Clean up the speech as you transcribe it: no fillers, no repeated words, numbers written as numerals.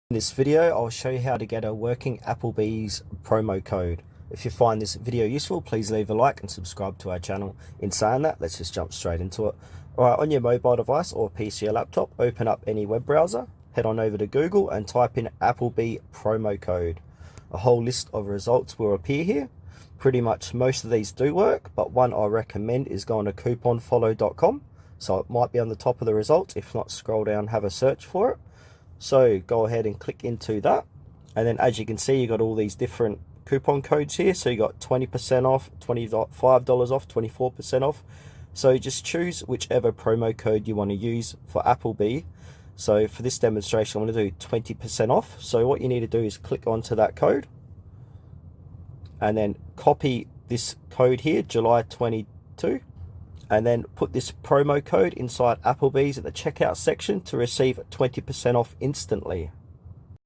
In this video, I'll show you how to get a working Applebee's promo code. If you find this video useful, please leave a like and subscribe to our channel. In saying that, let's just jump straight into it. Alright, on your mobile device or PC or laptop, open up any web browser, head on over to Google and type in Applebee promo code. A whole list of results will appear here. Pretty much most of these do work, but one I recommend is going to couponfollow.com. So it might be on the top of the results. If not, scroll down, have a search for it. So go ahead and click into that, and then as you can see, you got all these different coupon codes here. So you got 20% off, $25 off, 24% off. So just choose whichever promo code you want to use for Applebee. So for this demonstration, I'm going to do 20% off. So what you need to do is click onto that code and then copy this code here, July 22, and then put this promo code inside Applebee's at the checkout section to receive 20% off instantly.